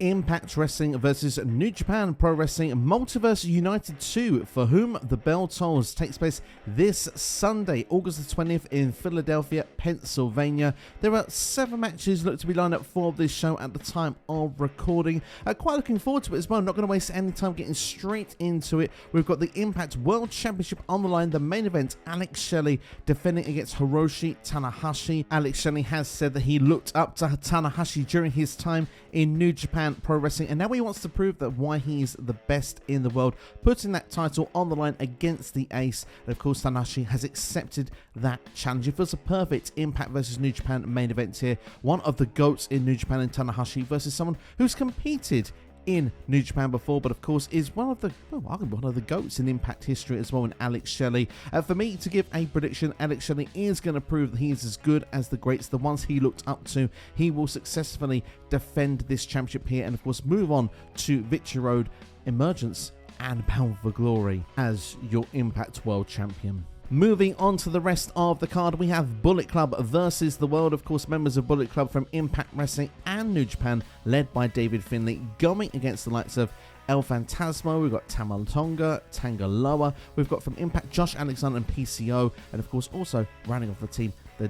Impact Wrestling versus New Japan Pro Wrestling Multiverse United 2, For Whom the Bell Tolls, takes place this Sunday, August the 20th in Philadelphia, Pennsylvania. There are 7 matches look to be lined up for this show at the time of recording. Quite looking forward to it as well. Not going to waste any time getting straight into it. We've got the Impact World Championship on the line. The main event, Alex Shelley defending against Hiroshi Tanahashi. Alex Shelley has said that he looked up to Tanahashi during his time in New Japan Pro Wrestling, and now he wants to prove that why he's the best in the world, putting that title on the line against the Ace. And of course, Tanahashi has accepted that challenge. It feels a perfect Impact versus New Japan main event here. One of the GOATs in New Japan in Tanahashi versus someone who's competed in New Japan before, but of course is one of the GOATs in Impact history as well, in Alex Shelley. For me to give a prediction, Alex Shelley is going to prove that he is as good as the greats, the ones he looked up to. He will successfully defend this championship here and of course move on to Victory Road, Emergence and Bound for Glory as your Impact World Champion. Moving on to the rest of the card, we have Bullet Club versus The World. Of course, members of Bullet Club from Impact Wrestling and New Japan, led by David Finlay, going against the likes of El Phantasmo. We've got Tamatonga, Tangaloa. We've got from Impact, Josh Alexander and PCO. And of course, also rounding off the team, the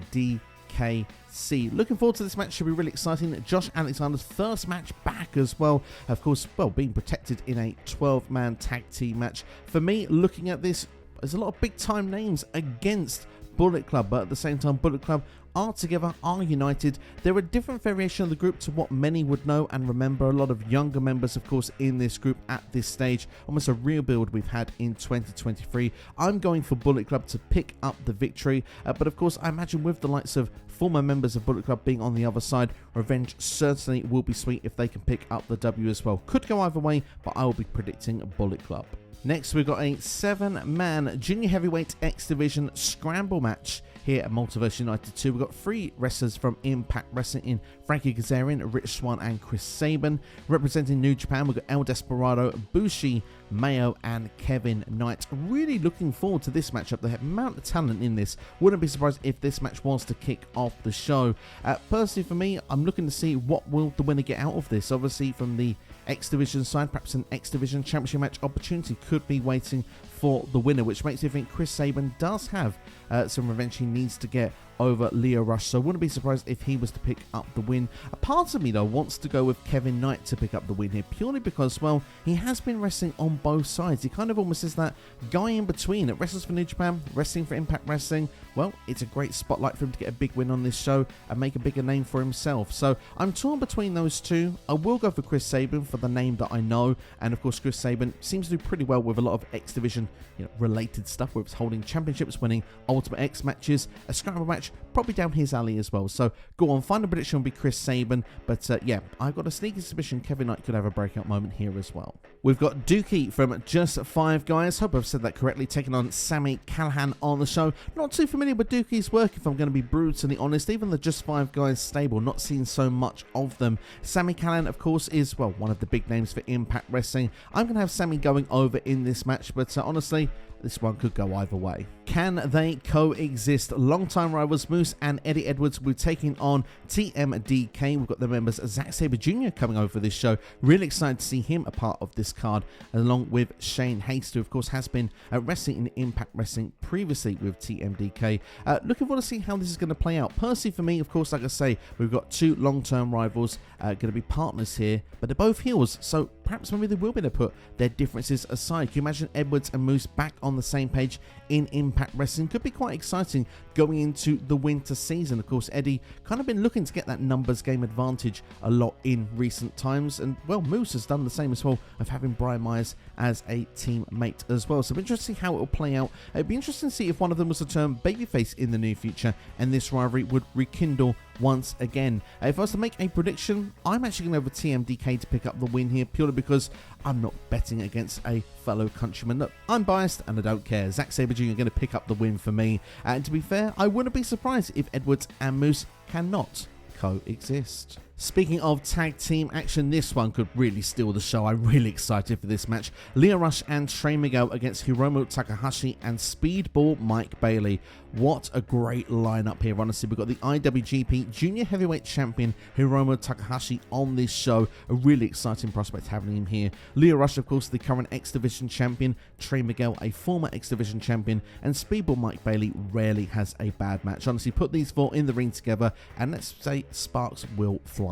DKC. Looking forward to this match. Should be really exciting. Josh Alexander's first match back as well. Of course, well, being protected in a 12-man tag team match. For me, looking at this, there's a lot of big time names against Bullet Club, but at the same time Bullet Club are together, are united. They're a different variation of the group to what many would know and remember. A lot of younger members of course in this group at this stage, almost a real build we've had in 2023. I'm going for Bullet Club to pick up the victory, but of course I imagine with the likes of former members of Bullet Club being on the other side, revenge certainly will be sweet if they can pick up the W as well. Could go either way, but I will be predicting Bullet Club. Next, we've got a 7-man Junior Heavyweight X Division Scramble match here at Multiverse United 2. We've got 3 wrestlers from Impact Wrestling in Frankie, Kazarian, Rich Swann and Chris Sabin. Representing New Japan, we've got El Desperado, Bushi, Mayo and Kevin Knight. Really looking forward to this matchup. The amount of talent in this. Wouldn't be surprised if this match was to kick off the show. Personally for me, I'm looking to see what will the winner get out of this. Obviously from the X Division side, perhaps an X Division Championship match opportunity could be waiting for the winner, which makes me think Chris Sabin does have some revenge he needs to get over Leo Rush, so I wouldn't be surprised if he was to pick up the win. A part of me though wants to go with Kevin Knight to pick up the win here, purely because, well, he has been wrestling on both sides. He kind of almost is that guy in between that wrestles for New Japan, wrestling for Impact Wrestling. Well, it's a great spotlight for him to get a big win on this show and make a bigger name for himself. So I'm torn between those two. I will go for Chris Sabin for the name that I know, and of course Chris Sabin seems to do pretty well with a lot of X Division related stuff, where it's holding championships, winning Ultimate X matches, a Scramble match, probably down his alley as well. So go on, final prediction will be Chris Sabin, but yeah, I've got a sneaky suspicion Kevin Knight could have a breakout moment here as well. We've got Douki from Just 5 Guys, hope I've said that correctly, taking on Sami Callihan on the show. Not too familiar with Douki's work, if I'm going to be brutally honest. Even the Just 5 Guys stable, not seen so much of them. Sami Callihan, of course, is, well, one of the big names for Impact Wrestling. I'm going to have Sami going over in this match, but honestly, this one could go either way. Can they coexist? Longtime rivals Moose and Eddie Edwards will be taking on TMDK. We've got the members Zack Sabre Jr. coming over for this show. Really excited to see him a part of this card, along with Shane Haste, who of course has been wrestling in Impact Wrestling previously with TMDK. Looking forward to see how this is going to play out. Personally for me, of course, like I say, we've got 2 long-term rivals going to be partners here, but they're both heels, so perhaps maybe they will be able to put their differences aside. Can you imagine Edwards and Moose back on the same page in Impact Wrestling? Could be quite exciting going into the winter season. Of course, Eddie kind of been looking to get that numbers game advantage a lot in recent times, and well, Moose has done the same as well, of having Brian Myers as a teammate as well. So it'll be interesting how it will play out. It'd be interesting to see if one of them was to turn babyface in the near future and this rivalry would rekindle once again. If I was to make a prediction, I'm actually going to go with TMDK to pick up the win here, purely because I'm not betting against a fellow countryman. Look, I'm biased and I don't care. Zack Sabre Jr. going to pick up the win for me. And to be fair, I wouldn't be surprised if Edwards and Moose cannot coexist. Speaking of tag team action, this one could really steal the show. I'm really excited for this match. Lio Rush and Trey Miguel against Hiromu, Takahashi and Speedball Mike Bailey. What a great lineup here, honestly. We've got the IWGP Junior Heavyweight Champion Hiromu Takahashi on this show. A really exciting prospect having him here. Lio Rush, of course, the current X Division champion. Trey Miguel, a former X Division champion. And Speedball Mike Bailey rarely has a bad match. Honestly, put these four in the ring together and let's say sparks will fly.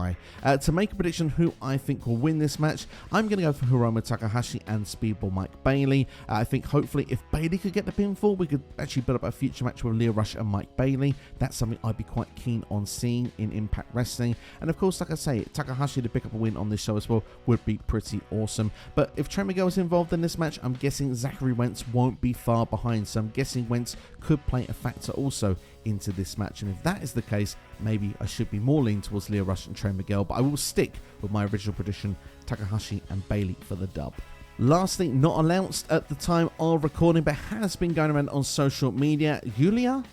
To make a prediction who I think will win this match, I'm going to go for Hiromu Takahashi and Speedball Mike Bailey. I think hopefully if Bailey could get the pinfall, we could actually build up a future match with Lio Rush and Mike Bailey. That's something I'd be quite keen on seeing in Impact Wrestling. And of course, like I say, Takahashi to pick up a win on this show as well would be pretty awesome. But if Trey Miguel is involved in this match, I'm guessing Zachary Wentz won't be far behind. So I'm guessing Wentz could play a factor also into this match. And if that is the case, maybe I should be more leaning towards Lio Rush and Trey Miguel. But I will stick with my original prediction, Takahashi and Bailey for the dub. Lastly, not announced at the time of recording, but has been going around on social media, Giulia,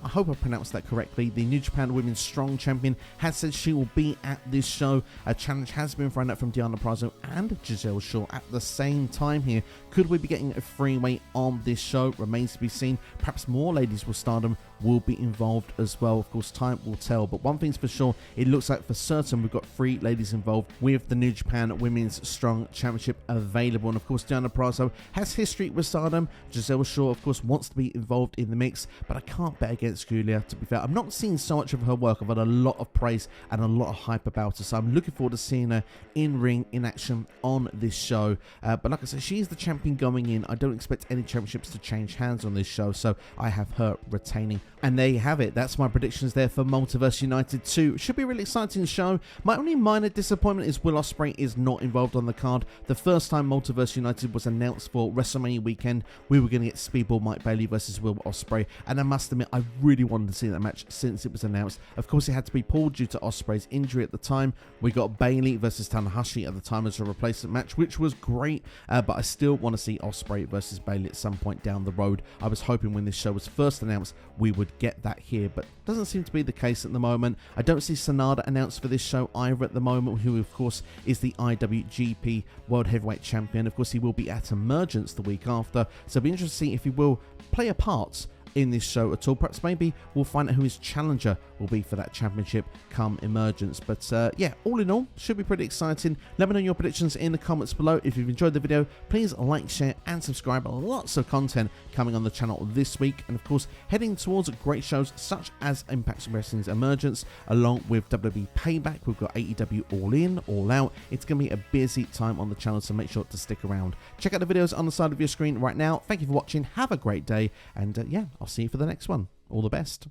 I hope I pronounced that correctly, the New Japan Women's Strong Champion, has said she will be at this show. A challenge has been thrown out from Deonna Purrazzo and Gisele Shaw at the same time here. Could we be getting a three-way on this show? Remains to be seen. Perhaps more ladies with Stardom will be involved as well. Of course, time will tell, but one thing's for sure, it looks like for certain we've got 3 ladies involved with the New Japan Women's Strong Championship available. And of course, Deonna Purrazzo has history with Stardom. Gisele Shaw, of course, wants to be involved in the mix, but I can't bet against Giulia, to be fair. I'm not seeing so much of her work. I've had a lot of praise and a lot of hype about her, so I'm looking forward to seeing her in ring, in action on this show. But like I said, she's the champion going in. I don't expect any championships to change hands on this show, so I have her retaining. And there you have it. That's my predictions there for Multiverse United 2. Should be a really exciting show. My only minor disappointment is Will Ospreay is not involved on the card. The first time Multiverse United was announced for WrestleMania weekend, we were going to get Speedball Mike Bailey versus Will Ospreay, and I must admit I really wanted to see that match since it was announced. Of course, it had to be pulled due to Ospreay's injury at the time. We got Bailey versus Tanahashi at the time as a replacement match, which was great, but I still want to see Ospreay versus Bailey at some point down the road. I was hoping when this show was first announced we would get that here, but doesn't seem to be the case at the moment. I don't see Sanada announced for this show either at the moment, who of course is the IWGP World Heavyweight Champion. Of course, he will be at Emergence the week after, so it'll be interesting to see if he will play a part in this show at all. Perhaps maybe we'll find out who his challenger will be for that championship come Emergence. But yeah, all in all, should be pretty exciting. Let me know your predictions in the comments below. If you've enjoyed the video, please like, share and subscribe. Lots of content coming on the channel this week, and of course heading towards great shows such as Impact Wrestling's Emergence along with WWE Payback. We've got AEW All In, All Out. It's going to be a busy time on the channel, so make sure to stick around. Check out the videos on the side of your screen right now. Thank you for watching. Have a great day, and yeah, I'll see you for the next one. All the best.